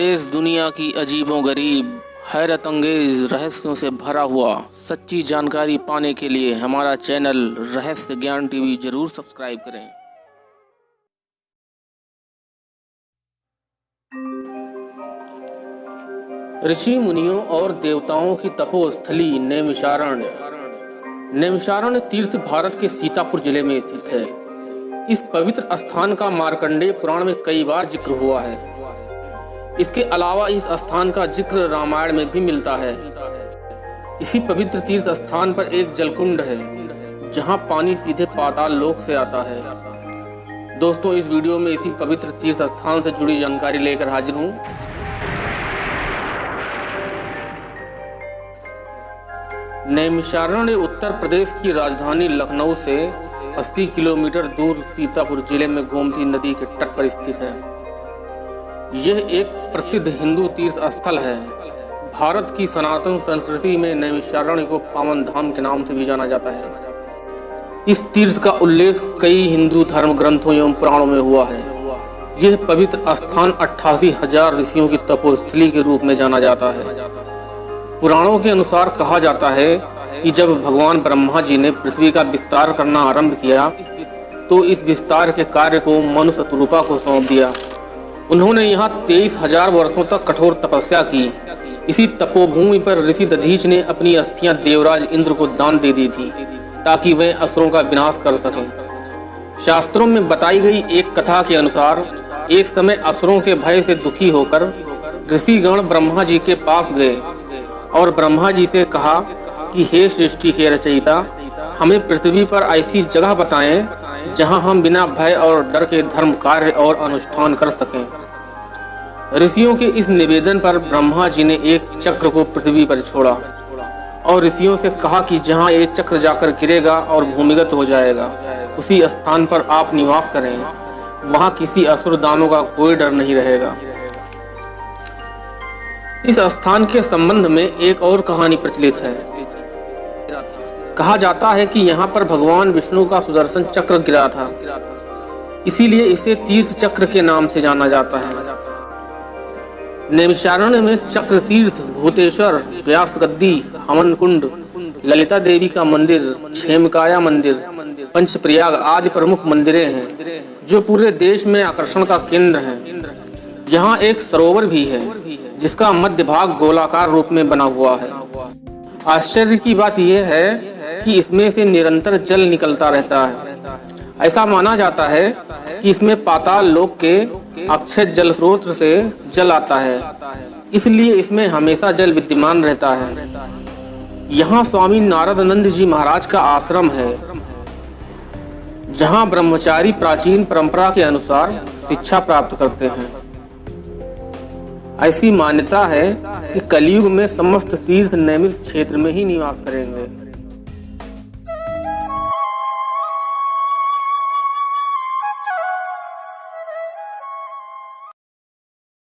देश दुनिया की अजीबोगरीब हैरत अंगेज रहस्यों से भरा हुआ सच्ची जानकारी पाने के लिए हमारा चैनल रहस्य ज्ञान टीवी जरूर सब्सक्राइब करें। ऋषि मुनियों और देवताओं की तपोस्थली नैमिषारण्य। नैमिषारण्य तीर्थ भारत के सीतापुर जिले में स्थित है। इस पवित्र स्थान का मार्कंडेय पुराण में कई बार जिक्र हुआ है। इसके अलावा इस स्थान का जिक्र रामायण में भी मिलता है। इसी पवित्र तीर्थ स्थान पर एक जलकुंड है जहां पानी सीधे पाताल लोक से आता है। दोस्तों, इस वीडियो में इसी पवित्र तीर्थ स्थान से जुड़ी जानकारी लेकर हाजिर हूं। नैमिषारण्य उत्तर प्रदेश की राजधानी लखनऊ से 80 किलोमीटर दूर सीतापुर जिले में गोमती नदी के तट पर स्थित है। यह एक प्रसिद्ध हिंदू तीर्थ स्थल है। भारत की सनातन संस्कृति में नैमिषारण्य को पावन धाम के नाम से भी जाना जाता है। इस तीर्थ का उल्लेख कई हिंदू धर्म ग्रंथों एवं पुराणों में हुआ है। यह पवित्र स्थान 88,000 ऋषियों की तपोस्थली के रूप में जाना जाता है। पुराणों के अनुसार कहा जाता है कि जब भगवान ब्रह्मा जी ने पृथ्वी का विस्तार करना आरंभ किया तो इस विस्तार के कार्य को मनु शतरूपा को सौंप दिया। उन्होंने यहाँ 23,000 वर्षों तक कठोर तपस्या की। इसी तपोभूमि पर ऋषि दधीच ने अपनी अस्थियां देवराज इंद्र को दान दे दी थी ताकि वे असुरों का विनाश कर सकें। शास्त्रों में बताई गई एक कथा के अनुसार एक समय असुरों के भय से दुखी होकर ऋषिगण ब्रह्मा जी के पास गए और ब्रह्मा जी से कहा कि हे सृष्टि के रचयिता, हमें पृथ्वी पर ऐसी जगह बताएं जहां हम बिना भय और डर के धर्म कार्य और अनुष्ठान कर सकें। ऋषियों के इस निवेदन पर ब्रह्मा जी ने एक चक्र को पृथ्वी पर छोड़ा और ऋषियों से कहा कि जहां ये चक्र जाकर गिरेगा और भूमिगत हो जाएगा, उसी स्थान पर आप निवास करें। वहां किसी असुर दानों का कोई डर नहीं रहेगा। इस स्थान के संबंध में एक और कहानी प्रचलित है। कहा जाता है कि यहाँ पर भगवान विष्णु का सुदर्शन चक्र गिरा था, इसीलिए इसे तीर्थ चक्र के नाम से जाना जाता है। नैमिषारण्य में चक्र तीर्थ, भूतेश्वर, व्यास गद्दी, हवन कुंड, ललिता देवी का मंदिर, क्षेमकाया मंदिर, पंचप्रयाग आदि प्रमुख मंदिरें हैं जो पूरे देश में आकर्षण का केंद्र हैं। यहाँ एक सरोवर भी है जिसका मध्य भाग गोलाकार रूप में बना हुआ है। आश्चर्य की बात यह है कि इसमें से निरंतर जल निकलता रहता है। ऐसा माना जाता है कि इसमें पाताल लोक के अक्षय जल स्रोत से जल आता है, इसलिए इसमें हमेशा जल विद्यमान रहता है। यहाँ स्वामी नारदानंद जी महाराज का आश्रम है जहाँ ब्रह्मचारी प्राचीन परंपरा के अनुसार शिक्षा प्राप्त करते हैं। ऐसी मान्यता है कि कलयुग में समस्त तीर्थ नैमिष क्षेत्र में ही निवास करेंगे।